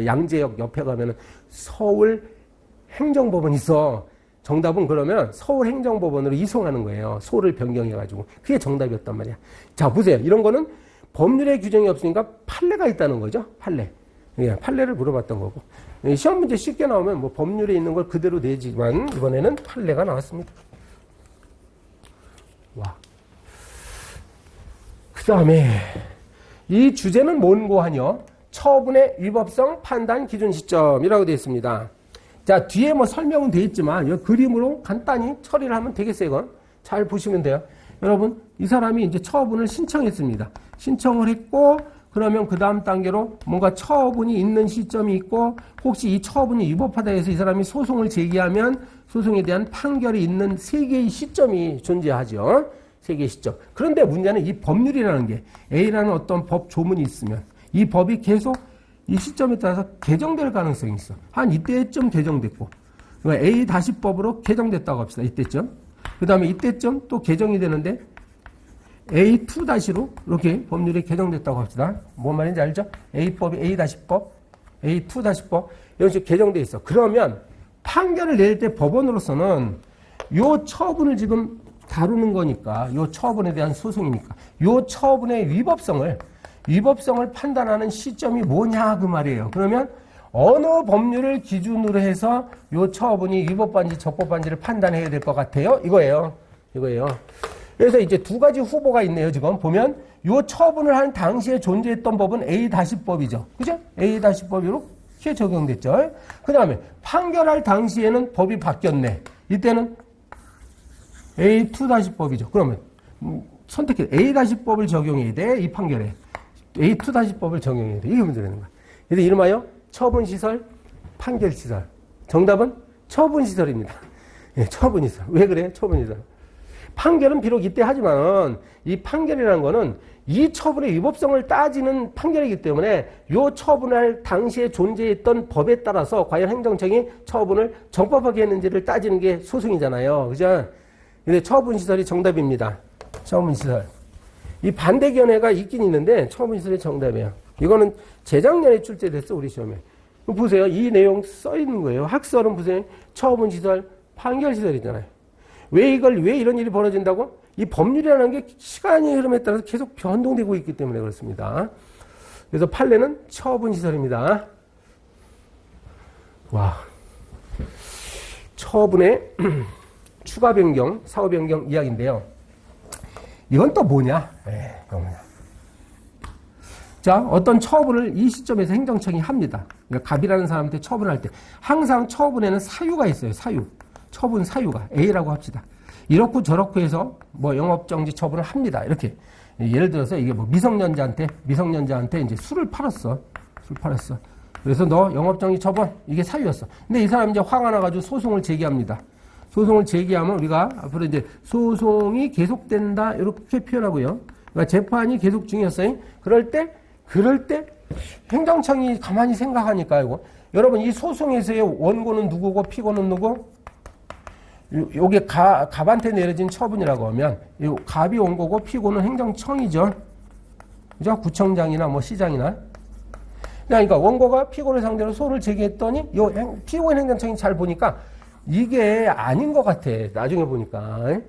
양재역 옆에 가면은 서울행정법원이 있어. 정답은 그러면 서울행정법원으로 이송하는 거예요. 소를 변경해가지고. 그게 정답이었단 말이야. 자, 보세요. 이런 거는 법률의 규정이 없으니까 판례가 있다는 거죠. 판례. 예, 판례를 물어봤던 거고. 시험 문제 쉽게 나오면 뭐 법률에 있는 걸 그대로 내지만 이번에는 판례가 나왔습니다. 와. 그 다음에 이 주제는 뭔고 하뇨? 처분의 위법성 판단 기준 시점이라고 되어 있습니다. 자, 뒤에 뭐 설명은 되어 있지만 이 그림으로 간단히 처리를 하면 되겠어요. 이건 잘 보시면 돼요. 여러분, 이 사람이 이제 처분을 신청했습니다. 신청을 했고, 그러면 그 다음 단계로 뭔가 처분이 있는 시점이 있고, 혹시 이 처분이 위법하다 해서 이 사람이 소송을 제기하면 소송에 대한 판결이 있는 3개의 시점이 존재하죠. 3개의 시점. 그런데 문제는 이 법률이라는 게 A라는 어떤 법 조문이 있으면 이 법이 계속 이 시점에 따라서 개정될 가능성이 있어. 한 이때쯤 개정됐고, A-법으로 개정됐다고 합시다. 이때쯤. 그 다음에 이때쯤 또 개정이 되는데 A2-로 이렇게 법률이 개정됐다고 합시다. 뭔 말인지 알죠? A법이 A-법, A2-법 이런 식으로 개정돼 있어. 그러면 판결을 낼 때 법원으로서는 요 처분을 지금 다루는 거니까, 요 처분에 대한 소송이니까 요 처분의 위법성을 판단하는 시점이 뭐냐 그 말이에요. 그러면 어느 법률을 기준으로 해서 요 처분이 위법반지, 적법반지를 판단해야 될 것 같아요? 이거예요. 그래서 이제 두 가지 후보가 있네요. 지금 보면 요 처분을 한 당시에 존재했던 법은 A-법이죠. 그죠? A-법이 이렇게 적용됐죠. 그 다음에 판결할 당시에는 법이 바뀌었네. 이때는 A2-법이죠. 그러면 선택해. A-법을 적용해야 돼. 이 판결에. A2-법을 적용해야 돼. 이게 문제가 되는 거야. 그래서 이름하여 처분시설, 판결시설. 정답은 처분시설입니다. 예, 처분시설. 왜 그래? 처분시설. 판결은 비록 이때 하지만 이 판결이라는 거는 이 처분의 위법성을 따지는 판결이기 때문에 이 처분할 당시에 존재했던 법에 따라서 과연 행정청이 처분을 적법하게 했는지를 따지는 게 소송이잖아요. 그죠? 근데 처분시설이 정답입니다. 처분시설. 이 반대견해가 있긴 있는데 처분시설이 정답이에요. 이거는 재작년에 출제됐어, 우리 시험에. 보세요. 이 내용 써 있는 거예요. 학설은 보세요. 처분시설, 판결시설이잖아요. 왜 이런 일이 벌어진다고? 이 법률이라는 게 시간의 흐름에 따라서 계속 변동되고 있기 때문에 그렇습니다. 그래서 판례는 처분시설입니다. 와. 처분의 추가 변경, 사후 변경 이야기인데요. 이건 또 뭐냐? 자, 어떤 처분을 이 시점에서 행정청이 합니다. 그러니까 갑이라는 사람한테 처분할 때 항상 처분에는 사유가 있어요. 처분 사유가 A라고 합시다. 이렇고 저렇고 해서 뭐 영업정지 처분을 합니다. 이렇게. 예를 들어서 이게 뭐 미성년자한테 이제 술을 팔았어. 그래서 너 영업정지 처분, 이게 사유였어. 근데 이 사람이 이제 화가 나가지고 소송을 제기합니다. 소송을 제기하면 우리가 앞으로 이제 소송이 계속된다. 이렇게 표현하고요. 그러니까 재판이 계속 중이었어요. 그럴 때 행정청이 가만히 생각하니까 이거. 여러분 이 소송에서의 원고는 누구고 피고는 누구? 요게 갑한테 내려진 처분이라고 하면 이 갑이 원고고 피고는 행정청이죠. 그죠? 구청장이나 뭐 시장이나. 그러니까 원고가 피고를 상대로 소를 제기했더니 요 피고인 행정청이 잘 보니까 이게 아닌 것 같아. 나중에 보니까.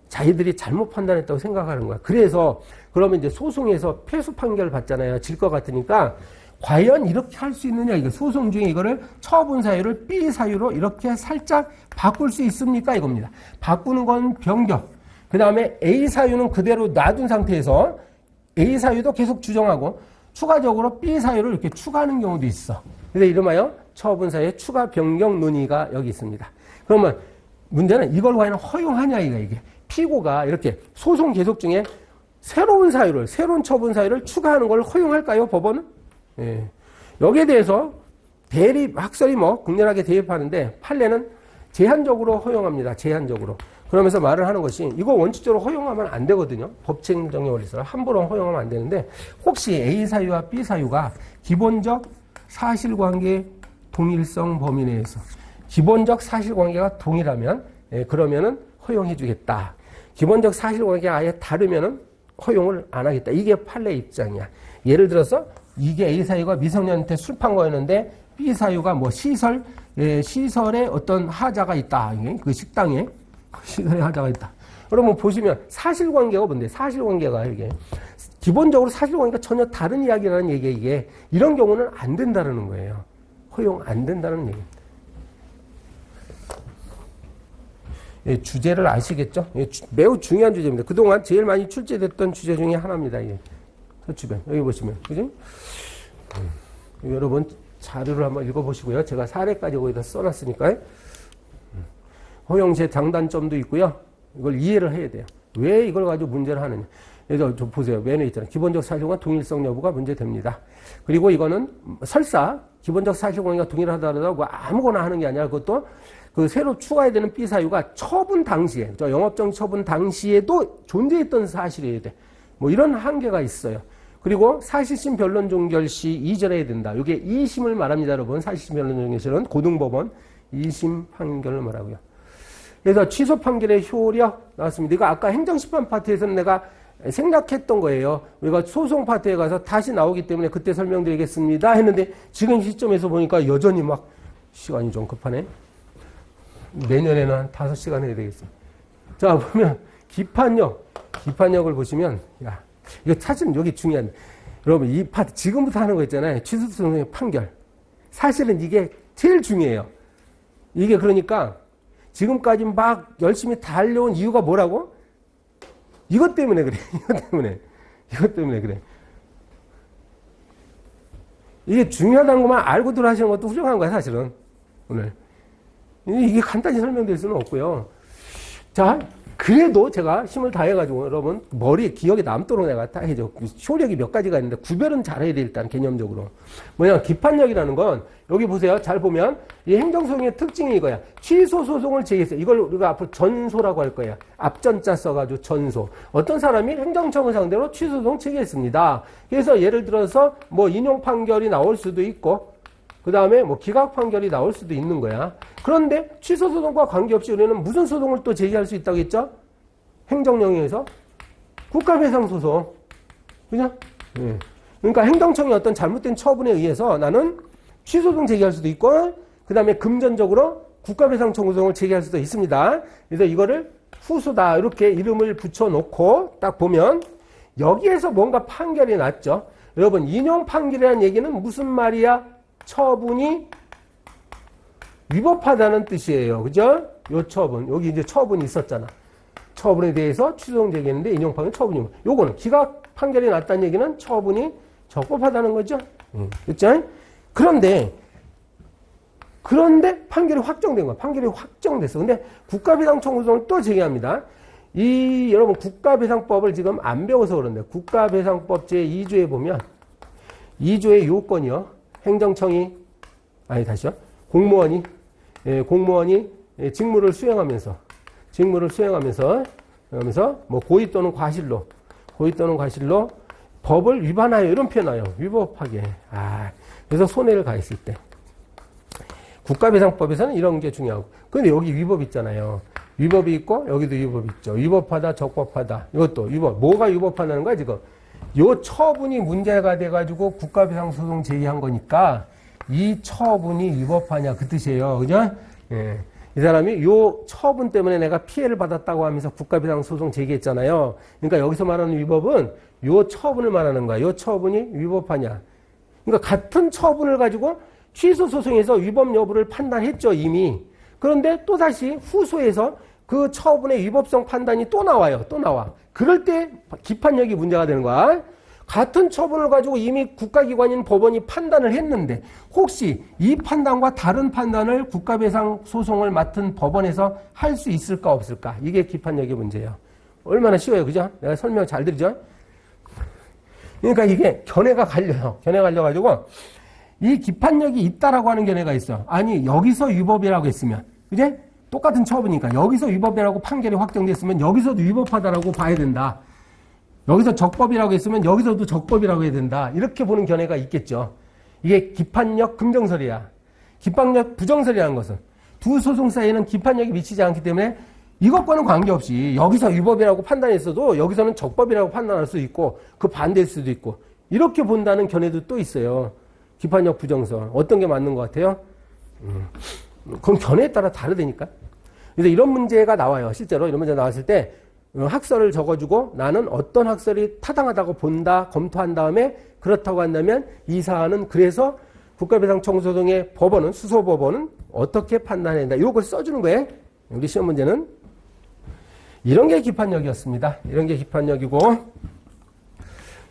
자기들이 잘못 판단했다고 생각하는 거야. 그래서 그러면 이제 소송에서 패소 판결 받잖아요. 질 것 같으니까 과연 이렇게 할 수 있느냐. 이거 소송 중에 이거를 처분 사유를 B 사유로 이렇게 살짝 바꿀 수 있습니까? 이겁니다. 바꾸는 건 변경. 그 다음에 A 사유는 그대로 놔둔 상태에서 A 사유도 계속 주정하고 추가적으로 B 사유를 이렇게 추가하는 경우도 있어. 그래서 이름하여 처분 사유의 추가 변경 논의가 여기 있습니다. 그러면 문제는 이걸 과연 허용하냐 이게. 피고가 이렇게 소송 계속 중에 새로운 처분 사유를 추가하는 걸 허용할까요? 법원은? 예. 여기에 대해서 학설이 뭐 극렬하게 대입하는데 판례는 제한적으로 허용합니다. 제한적으로. 그러면서 말을 하는 것이 이거 원칙적으로 허용하면 안 되거든요. 법칙행정의 원리상 함부로 허용하면 안 되는데 혹시 A 사유와 B 사유가 기본적 사실관계 동일성 범위 내에서 기본적 사실관계가 동일하면 그러면은 허용해 주겠다. 기본적 사실관계가 아예 다르면은 허용을 안 하겠다. 이게 판례 입장이야. 예를 들어서 이게 A 사유가 미성년한테 술 판 거였는데 B 사유가 뭐 시설에 어떤 하자가 있다. 그 식당에 시설에 하자가 있다. 그러면 보시면 사실관계가 뭔데? 사실관계가 이게 기본적으로 사실관계가 전혀 다른 이야기라는 얘기에 이게 이런 경우는 안 된다는 거예요. 허용 안 된다는 얘기. 예, 주제를 아시겠죠? 예, 매우 중요한 주제입니다. 그동안 제일 많이 출제됐던 주제 중에 하나입니다. 예. 서주변. 여기 보시면. 그죠? 여러분 자료를 한번 읽어보시고요. 제가 사례까지 거기다 써놨으니까요. 허용제 장단점도 있고요. 이걸 이해를 해야 돼요. 왜 이걸 가지고 문제를 하느냐. 그래서 좀 보세요. 맨에 있잖아요. 기본적 사실과 동일성 여부가 문제됩니다. 그리고 이거는 설사 기본적 사실관계가 동일하다고 아무거나 하는 게 아니라 그것도 그 새로 추가해야 되는 B 사유가 처분 당시에, 영업정지 처분 당시에도 존재했던 사실이어야 돼. 뭐 이런 한계가 있어요. 그리고 사실심 변론 종결 시 이전해야 된다. 이게 2심을 말합니다, 여러분. 사실심 변론 종결 시는 고등법원 2심 판결을 말하고요. 그래서 취소 판결의 효력 나왔습니다. 이거 아까 행정심판 파트에서는 내가 생략했던 거예요. 우리가 소송 파트에 가서 다시 나오기 때문에 그때 설명드리겠습니다 했는데 지금 시점에서 보니까 여전히 막 시간이 좀 급하네. 내년에는 한 5시간 해야 되겠어. 자, 보면 기판력을 보시면 야, 이거 사실 여기 중요한 여러분 이 파트 지금부터 하는 거 있잖아요. 취소소송의 판결. 사실은 이게 제일 중요해요. 이게 그러니까 지금까지 막 열심히 달려온 이유가 뭐라고? 이것 때문에 그래. 이것 때문에 그래. 이게 중요하다는 것만 알고 들어 하시는 것도 훌륭한 거야, 사실은. 오늘. 이게 간단히 설명될 수는 없고요. 자, 그래도 제가 힘을 다해가지고 여러분 머리에 기억에 남도록 내가 딱 해줘. 효력이 몇 가지가 있는데 구별은 잘해야 돼, 일단 개념적으로. 뭐냐, 기판력이라는 건 여기 보세요. 잘 보면 이 행정소송의 특징이 이거야. 취소 소송을 제기했어요. 이걸 우리가 앞으로 전소라고 할 거야. 앞전자 써가지고 전소. 어떤 사람이 행정청을 상대로 취소 소송 제기했습니다. 그래서 예를 들어서 뭐 인용 판결이 나올 수도 있고, 그 다음에 뭐 기각 판결이 나올 수도 있는 거야. 그런데 취소 소송과 관계없이 우리는 무슨 소송을 또 제기할 수 있다고 했죠? 행정 영역에서 국가배상 소송. 그죠? 예. 그러니까 행정청의 어떤 잘못된 처분에 의해서 나는 취소 소송 제기할 수도 있고, 그 다음에 금전적으로 국가배상 청구소송을 제기할 수도 있습니다. 그래서 이거를 후수다 이렇게 이름을 붙여놓고 딱 보면 여기에서 뭔가 판결이 났죠. 여러분, 인용 판결이라는 얘기는 무슨 말이야? 처분이 위법하다는 뜻이에요. 그죠? 요 처분. 여기 이제 처분이 있었잖아. 처분에 대해서 취소송 제기했는데 인용 판결 처분이. 요거는 기각 판결이 났다는 얘기는 처분이 적법하다는 거죠. 그렇죠? 그런데 판결이 확정된 거야. 판결이 확정됐어. 근데 국가배상 청구소송을 또 제기합니다. 여러분 국가배상법을 지금 안 배워서 그런데 국가배상법 제2조에 보면 2조의 요건이요. 행정청이 공무원이 직무를 수행하면서 뭐 고의 또는 과실로 법을 위반하여 이런 표현하여 위법하게. 그래서 손해를 가했을 때 국가배상법에서는 이런 게 중요하고. 근데 여기 위법 있잖아요. 위법이 있고 여기도 위법이 있죠. 위법하다, 적법하다. 이것도 위법. 뭐가 위법하다는 거야 지금? 요 처분이 문제가 돼가지고 국가배상 소송 제기한 거니까 이 처분이 위법하냐 그 뜻이에요. 그죠? 예. 이 사람이 요 처분 때문에 내가 피해를 받았다고 하면서 국가배상 소송 제기했잖아요. 그러니까 여기서 말하는 위법은 요 처분을 말하는 거야. 요 처분이 위법하냐. 그러니까 같은 처분을 가지고 취소 소송에서 위법 여부를 판단했죠, 이미. 그런데 또다시 후소에서 그 처분의 위법성 판단이 또 나와요. 또 나와. 그럴 때 기판력이 문제가 되는 거야. 같은 처분을 가지고 이미 국가기관인 법원이 판단을 했는데 혹시 이 판단과 다른 판단을 국가배상 소송을 맡은 법원에서 할 수 있을까 없을까? 이게 기판력의 문제예요. 얼마나 쉬워요. 그죠? 내가 설명 잘 드리죠? 그러니까 이게 견해가 갈려요. 견해가 갈려가지고 이 기판력이 있다라고 하는 견해가 있어. 아니 여기서 위법이라고 했으면 그제? 똑같은 처분이니까 여기서 위법이라고 판결이 확정됐으면 여기서도 위법하다라고 봐야 된다. 여기서 적법이라고 했으면 여기서도 적법이라고 해야 된다. 이렇게 보는 견해가 있겠죠. 이게 기판력 긍정설이야. 기판력 부정설이라는 것은 두 소송 사이에는 기판력이 미치지 않기 때문에 이것과는 관계없이 여기서 위법이라고 판단했어도 여기서는 적법이라고 판단할 수도 있고 그 반대일 수도 있고 이렇게 본다는 견해도 또 있어요. 기판력 부정설. 어떤 게 맞는 것 같아요? 그건 견해에 따라 다르다니까. 그래서 이런 문제가 나와요. 실제로 이런 문제 나왔을 때 학설을 적어주고 나는 어떤 학설이 타당하다고 본다, 검토한 다음에 그렇다고 한다면 이 사안은 그래서 국가배상 청구소송의 법원은 수소법원은 어떻게 판단한다. 이걸 써주는 거예요. 우리 시험 문제는 이런 게 기판력이었습니다. 이런 게 기판력이고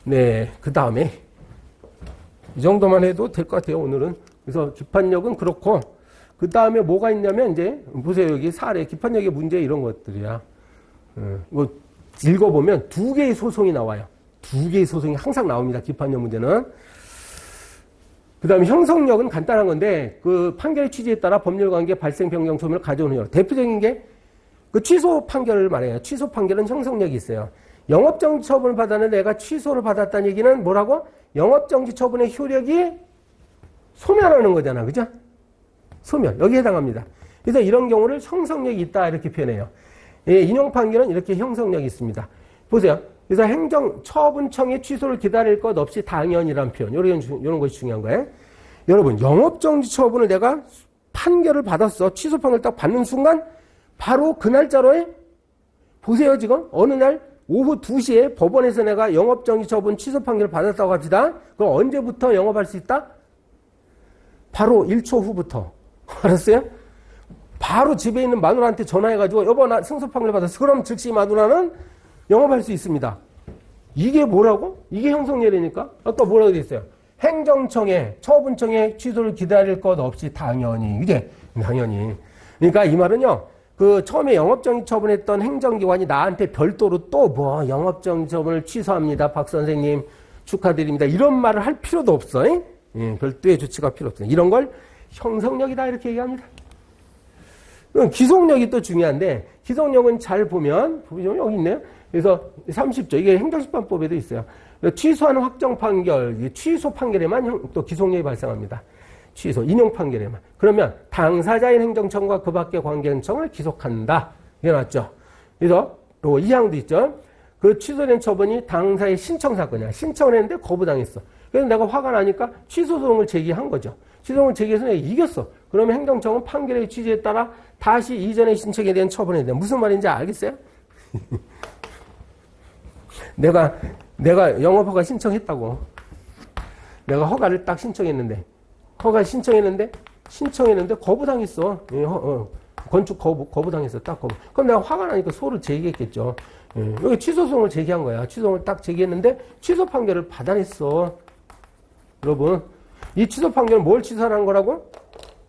네, 그 다음에 이 정도만 해도 될 것 같아요. 오늘은. 그래서 기판력은 그렇고 그 다음에 뭐가 있냐면 이제 보세요. 여기 사례 기판력의 문제 이런 것들이야. 뭐 읽어보면 두 개의 소송이 나와요. 두 개의 소송이 항상 나옵니다. 기판력 문제는. 그 다음에 형성력은 간단한 건데 그 판결의 취지에 따라 법률관계 발생 변경 소멸을 가져오는 력. 대표적인 게 그 취소 판결을 말해요. 취소 판결은 형성력이 있어요. 영업정지 처분을 받았는데 내가 취소를 받았다는 얘기는 뭐라고? 영업정지 처분의 효력이 소멸하는 거잖아. 그죠? 소멸. 여기에 해당합니다. 그래서 이런 경우를 형성력이 있다 이렇게 표현해요. 예, 인용 판결은 이렇게 형성력이 있습니다. 보세요. 그래서 처분청의 취소를 기다릴 것 없이 당연이라는 표현. 이런 것이 중요한 거예요. 여러분, 영업정지 처분을 내가 판결을 받았어. 취소 판결을 딱 받는 순간 바로 그 날짜로에 보세요. 지금 어느 날 오후 2시에 법원에서 내가 영업정지 처분 취소 판결을 받았다고 합시다. 그럼 언제부터 영업할 수 있다? 바로 1초 후부터. 알았어요? 바로 집에 있는 마누라한테 전화해가지고 여보 나 승소 판결 받았어. 그럼 즉시 마누라는 영업할 수 있습니다. 이게 뭐라고? 이게 형성예래니까? 아까 뭐라고 됐어요? 행정청에 처분청에 취소를 기다릴 것 없이 당연히. 이게 당연히. 그러니까 이 말은요. 그 처음에 영업정지 처분했던 행정기관이 나한테 별도로 또 뭐 영업정지 처분을 취소합니다. 박 선생님 축하드립니다. 이런 말을 할 필요도 없어. 예, 별도의 조치가 필요 없어요. 이런 걸 형성력이다 이렇게 얘기합니다. 기속력이 또 중요한데 기속력은 잘 보면 여기 있네요. 그래서 30조 이게 행정심판법에도 있어요. 취소하는 확정 판결, 취소 판결에만 또 기속력이 발생합니다. 취소, 인용 판결에만. 그러면 당사자인 행정청과 그 밖의 관계행청을 기속한다. 이게 맞죠? 그래서 또 2항도 있죠. 그 취소된 처분이 당사의 신청 사건이야. 신청을 했는데 거부당했어. 그래서 내가 화가 나니까 취소소송을 제기한 거죠. 취소송을 제기해서 내가 이겼어. 그러면 행정청은 판결의 취지에 따라 다시 이전의 신청에 대한 처분해야 돼. 무슨 말인지 알겠어요? 내가 영업허가 신청했다고. 내가 허가를 딱 신청했는데 거부당했어. 건축 거부당했어. 딱 거부. 그럼 내가 화가 나니까 소를 제기했겠죠. 여기 취소소송을 제기한 거야. 취소송을 딱 제기했는데 취소 판결을 받아냈어. 여러분, 이 취소 판결은 뭘 취소한 거라고?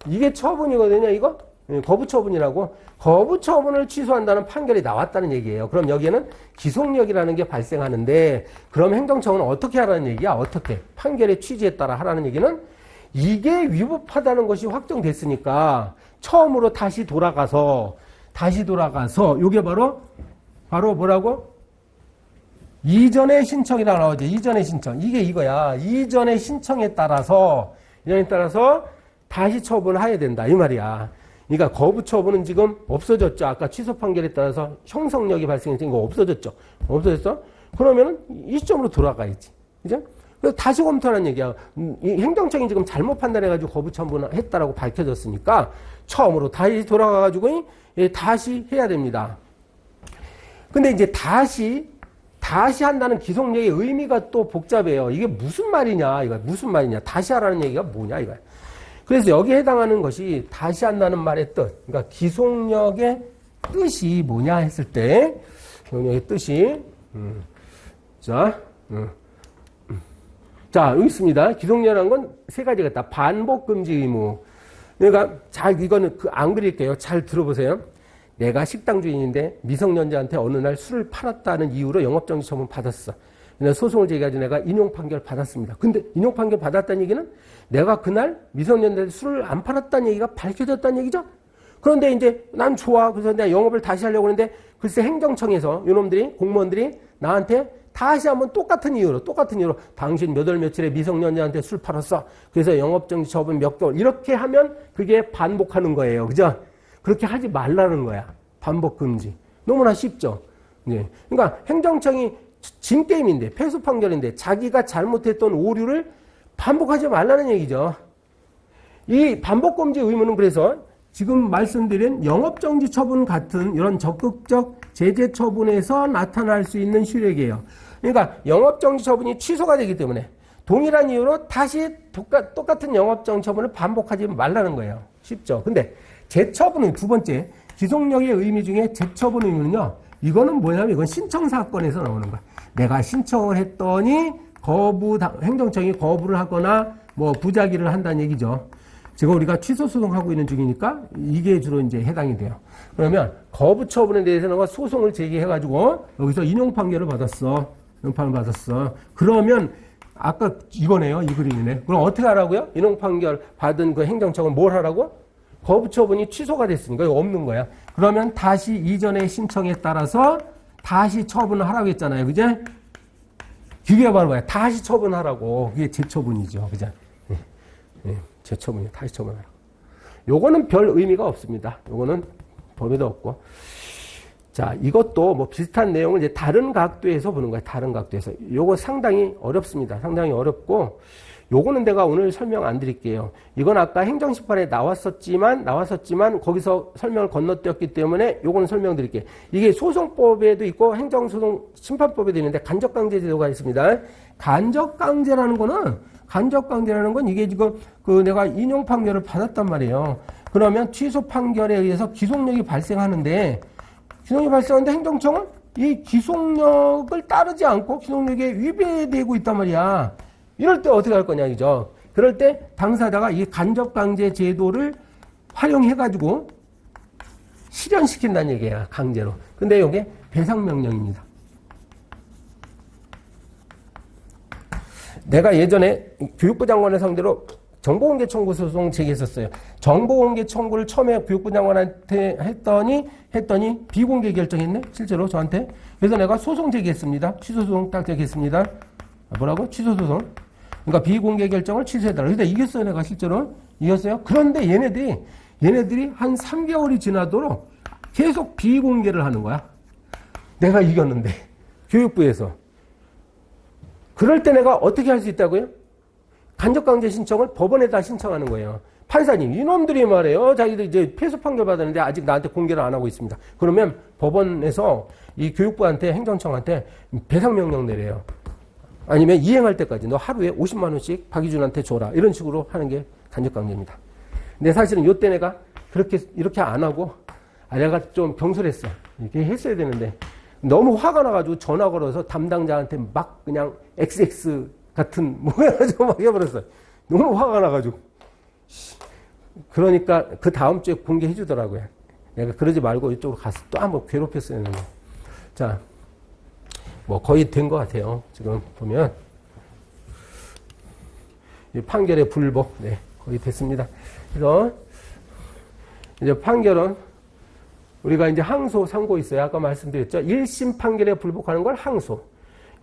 이게 처분이거든요, 이거? 거부 처분이라고. 거부 처분을 취소한다는 판결이 나왔다는 얘기예요. 그럼 여기에는 기속력이라는 게 발생하는데, 그럼 행정청은 어떻게 하라는 얘기야? 어떻게? 판결의 취지에 따라 하라는 얘기는 이게 위법하다는 것이 확정됐으니까 처음으로 다시 돌아가서 이게 바로 뭐라고? 이전의 신청이라고 나오죠. 이전의 신청. 이게 이거야. 이전의 신청에 따라서 다시 처분을 해야 된다. 이 말이야. 그러니까 거부 처분은 지금 없어졌죠. 아까 취소 판결에 따라서 형성력이 발생했으니까 이거 없어졌죠. 없어졌어? 그러면 이 시점으로 돌아가야지. 그죠? 그래서 다시 검토하는 얘기야. 이 행정청이 지금 잘못 판단해가지고 거부 처분을 했다라고 밝혀졌으니까 처음으로 다시 돌아가가지고 다시 해야 됩니다. 근데 이제 다시 한다는 기속력의 의미가 또 복잡해요. 이게 무슨 말이냐, 이거 무슨 말이냐. 다시 하라는 얘기가 뭐냐, 이거. 그래서 여기에 해당하는 것이 다시 한다는 말의 뜻. 그러니까 기속력의 뜻이 뭐냐 했을 때, 기속력의 뜻이, 자, 여기 있습니다. 기속력이라는 건 세 가지가 있다. 반복 금지 의무. 그러니까 이거는 안 그릴게요. 잘 들어보세요. 내가 식당 주인인데 미성년자한테 어느 날 술을 팔았다는 이유로 영업정지 처분 받았어. 소송을 제기해가지고 내가 인용 판결 받았습니다. 근데 인용 판결 받았다는 얘기는 내가 그날 미성년자한테 술을 안 팔았다는 얘기가 밝혀졌다는 얘기죠. 그런데 이제 난 좋아. 그래서 내가 영업을 다시 하려고 하는데 글쎄 행정청에서 이놈들이 공무원들이 나한테 다시 한번 똑같은 이유로 당신 몇 월 며칠에 미성년자한테 술 팔았어. 그래서 영업정지 처분 몇 개월 이렇게 하면 그게 반복하는 거예요. 그죠? 그렇게 하지 말라는 거야. 반복 금지. 너무나 쉽죠. 네. 그러니까 행정청이 진 게임인데 패소 판결인데 자기가 잘못했던 오류를 반복하지 말라는 얘기죠. 이 반복 금지 의무는 그래서 지금 말씀드린 영업정지 처분 같은 이런 적극적 제재 처분에서 나타날 수 있는 효력이에요. 그러니까 영업정지 처분이 취소가 되기 때문에 동일한 이유로 다시 똑같은 영업정지 처분을 반복하지 말라는 거예요. 쉽죠. 근데 재처분은 두 번째 기속력의 의미 중에 재처분 의무는요. 이거는 뭐냐면 이건 신청 사건에서 나오는 거야. 내가 신청을 했더니 행정청이 거부를 하거나 뭐 부작위를 한다는 얘기죠. 지금 우리가 취소 소송하고 있는 중이니까 이게 주로 이제 해당이 돼요. 그러면 거부 처분에 대해서는 소송을 제기해가지고 여기서 인용 판결을 받았어. 인용판을 받았어. 그러면 아까 이거네요. 이 그림이네. 그럼 어떻게 하라고요? 인용 판결 받은 그 행정청은 뭘 하라고? 거부 처분이 취소가 됐으니까 이거 없는 거야. 그러면 다시 이전의 신청에 따라서 다시 처분을 하라고 했잖아요. 그죠? 그게 바로 뭐야? 다시 처분하라고. 그게 재처분이죠. 그죠? 재처분이요. 다시 처분하라고. 요거는 별 의미가 없습니다. 요거는 법에도 없고. 자, 이것도 뭐 비슷한 내용을 이제 다른 각도에서 보는 거예요. 다른 각도에서. 요거 상당히 어렵습니다. 상당히 어렵고, 요거는 내가 오늘 설명 안 드릴게요. 이건 아까 행정심판에 나왔었지만 거기서 설명을 건너뛰었기 때문에 요거는 설명드릴게요. 이게 소송법에도 있고 행정소송 심판법에도 있는데 간접강제 제도가 있습니다. 간접강제라는 거는 간접강제라는 건 이게 지금 그 내가 인용 판결을 받았단 말이에요. 그러면 취소 판결에 의해서 기속력이 발생하는데 행정청은 이 기속력을 따르지 않고 기속력에 위배되고 있단 말이야. 이럴 때 어떻게 할 거냐 이죠. 그럴 때 당사자가 이 간접강제 제도를 활용해가지고 실현시킨다는 얘기야. 강제로. 근데 이게 배상명령입니다. 내가 예전에 교육부 장관을 상대로 정보공개 청구 소송 제기했었어요. 정보공개 청구를 처음에 교육부 장관한테 했더니 비공개 결정했네. 실제로 저한테. 그래서 내가 소송 제기했습니다. 취소소송 딱 제기했습니다. 뭐라고? 취소소송. 그러니까 비공개 결정을 취소해달라. 근데 이겼어요. 내가 실제로. 이겼어요. 그런데 얘네들이 한 3개월이 지나도록 계속 비공개를 하는 거야. 내가 이겼는데. 교육부에서. 그럴 때 내가 어떻게 할 수 있다고요? 간접강제 신청을 법원에다 신청하는 거예요. 판사님, 이놈들이 말해요. 자기들 이제 패소 판결 받았는데 아직 나한테 공개를 안 하고 있습니다. 그러면 법원에서 이 교육부한테, 행정청한테 배상명령 내려요. 아니면 이행할 때까지 너 하루에 50만 원씩 박희준한테 줘라. 이런 식으로 하는 게 간접강제입니다. 근데 사실은 요때 내가 이렇게 안 하고, 내가 좀 경솔했어. 이렇게 했어야 되는데, 너무 화가 나가지고 전화 걸어서 담당자한테 막 그냥 XX 같은 뭐 해가지고 막 해버렸어요. 너무 화가 나가지고. 그러니까 그 다음 주에 공개해 주더라고요. 내가 그러지 말고 이쪽으로 가서 또 한번 괴롭혔어야 되는데. 자, 뭐 거의 된 것 같아요. 지금 보면. 이 판결의 불복. 네, 거의 됐습니다. 그래서 이제 판결은 우리가 이제 항소, 상고 있어요. 아까 말씀드렸죠. 1심 판결에 불복하는 걸 항소,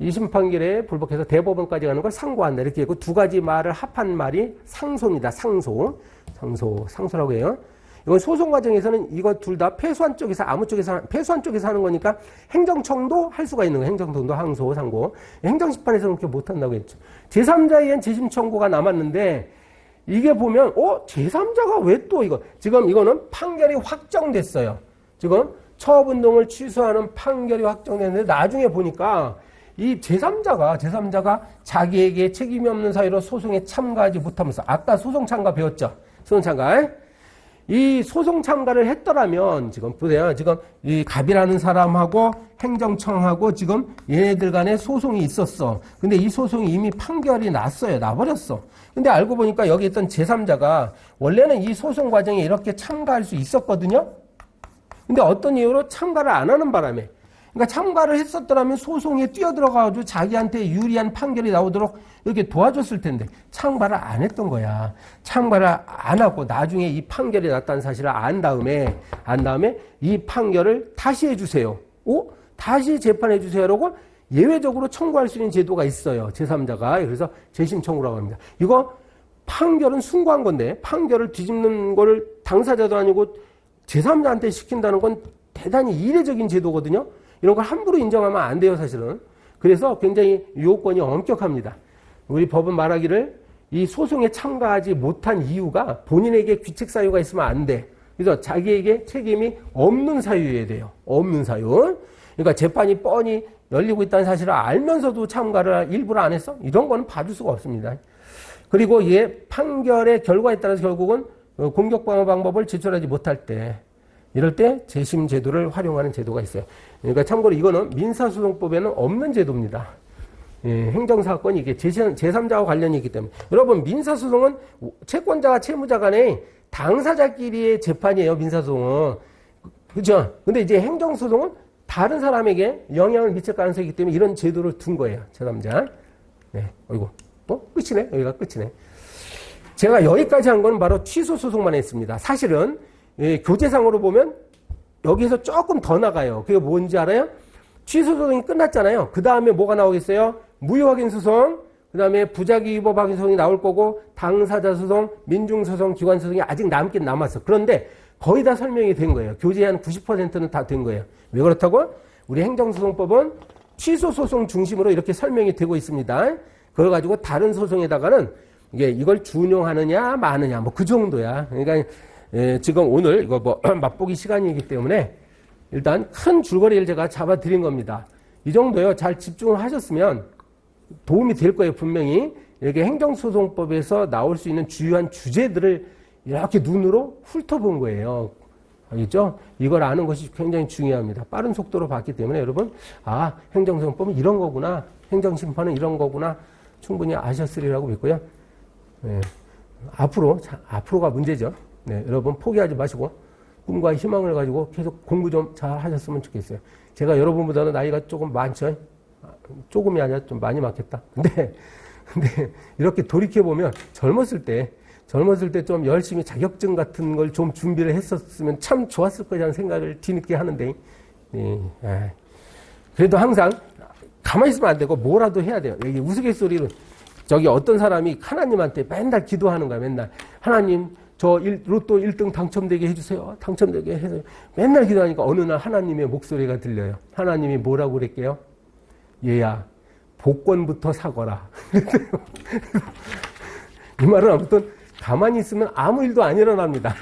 2심 판결에 불복해서 대법원까지 가는 걸 상고한다. 이렇게 있고 두 가지 말을 합한 말이 상소입니다. 상소라고 해요. 이건 소송 과정에서는 이거 둘 다 패소한 쪽에서 패소한 쪽에서 하는 거니까 행정청도 할 수가 있는 거예요. 행정청도 항소, 상고. 행정심판에서는 그렇게 못한다고 했죠. 제3자에 의한 재심 청구가 남았는데 이게 보면 제3자가 왜 또 지금 이거는 판결이 확정됐어요. 지금 처분동을 취소하는 판결이 확정됐는데 나중에 보니까 이 제3자가 자기에게 책임이 없는 사유로 소송에 참가하지 못하면서 아까 소송 참가 배웠죠? 소송 참가. 이 소송 참가를 했더라면 지금 보세요. 지금 이 갑이라는 사람하고 행정청하고 지금 얘네들 간에 소송이 있었어. 근데 이 소송이 이미 판결이 났어요. 나버렸어. 근데 알고 보니까 여기 있던 제3자가 원래는 이 소송 과정에 이렇게 참가할 수 있었거든요. 근데 어떤 이유로 참가를 안 하는 바람에, 그러니까 참가를 했었더라면 소송에 뛰어들어가지고 자기한테 유리한 판결이 나오도록 이렇게 도와줬을 텐데 참가를 안 했던 거야. 참가를 안 하고 나중에 이 판결이 났다는 사실을 안 다음에 이 판결을 다시 해주세요. 다시 재판해 주세요라고 예외적으로 청구할 수 있는 제도가 있어요. 제3자가. 그래서 재심 청구라고 합니다. 이거 판결은 숭고한 건데 판결을 뒤집는 거를 당사자도 아니고 제3자한테 시킨다는 건 대단히 이례적인 제도거든요. 이런 걸 함부로 인정하면 안 돼요, 사실은. 그래서 굉장히 요건이 엄격합니다. 우리 법은 말하기를 이 소송에 참가하지 못한 이유가 본인에게 귀책 사유가 있으면 안 돼. 그래서 자기에게 책임이 없는 사유여야 돼요. 없는 사유. 그러니까 재판이 뻔히 열리고 있다는 사실을 알면서도 참가를 일부러 안 했어? 이런 거는 봐줄 수가 없습니다. 그리고 얘 판결의 결과에 따라서 결국은 공격 방어 방법을 제출하지 못할 때, 이럴 때 재심 제도를 활용하는 제도가 있어요. 그러니까 참고로 이거는 민사소송법에는 없는 제도입니다. 행정사건이 이게 제3자와 관련이 있기 때문에. 여러분, 민사소송은 채권자와 채무자 간의 당사자끼리의 재판이에요, 민사소송은. 그죠? 근데 이제 행정소송은 다른 사람에게 영향을 미칠 가능성이 있기 때문에 이런 제도를 둔 거예요, 제3자. 네, 어이구. 끝이네? 여기가 끝이네. 제가 여기까지 한 건 바로 취소 소송만 했습니다. 사실은 교재상으로 보면 여기서 조금 더 나가요. 그게 뭔지 알아요? 취소 소송이 끝났잖아요. 그 다음에 뭐가 나오겠어요? 무효확인 소송, 그 다음에 부작위 위법 확인 소송이 나올 거고 당사자 소송, 민중소송, 기관소송이 아직 남긴 남았어. 그런데 거의 다 설명이 된 거예요. 교재의 한 90%는 다 된 거예요. 왜 그렇다고? 우리 행정소송법은 취소 소송 중심으로 이렇게 설명이 되고 있습니다. 그걸 가지고 다른 소송에다가는 이걸 준용하느냐 마느냐 뭐 그 정도야. 그러니까 지금 오늘 이거 뭐 맛보기 시간이기 때문에 일단 큰 줄거리를 제가 잡아드린 겁니다. 이 정도요. 잘 집중을 하셨으면 도움이 될 거예요, 분명히. 이렇게 행정소송법에서 나올 수 있는 주요한 주제들을 이렇게 눈으로 훑어본 거예요. 알겠죠? 이걸 아는 것이 굉장히 중요합니다. 빠른 속도로 봤기 때문에 여러분, 아, 행정소송법은 이런 거구나. 행정심판은 이런 거구나. 충분히 아셨으리라고 믿고요. 네. 앞으로가 문제죠. 네, 여러분 포기하지 마시고 꿈과 희망을 가지고 계속 공부 좀 잘 하셨으면 좋겠어요. 제가 여러분보다는 나이가 조금 많죠? 조금이 아니라 좀 많이 많겠다. 근데 이렇게 돌이켜보면 젊었을 때 좀 열심히 자격증 같은 걸 좀 준비를 했었으면 참 좋았을 거라는 생각을 뒤늦게 하는데, 네, 그래도 항상 가만히 있으면 안 되고 뭐라도 해야 돼요. 여기 우스갯소리로 저기 어떤 사람이 하나님한테 맨날 기도하는 거야. 맨날 하나님 저 로또 1등 당첨되게 해주세요. 당첨되게 해서 맨날 기도하니까 어느 날 하나님의 목소리가 들려요. 하나님이 뭐라고 그랬게요? 얘야 복권부터 사거라. 이 말은 아무튼 가만히 있으면 아무 일도 안 일어납니다.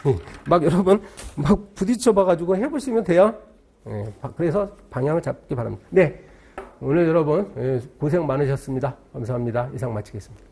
막 여러분 막 부딪혀 봐가지고 해보시면 돼요. 그래서 방향을 잡기 바랍니다. 네, 오늘 여러분 고생 많으셨습니다. 감사합니다. 이상 마치겠습니다.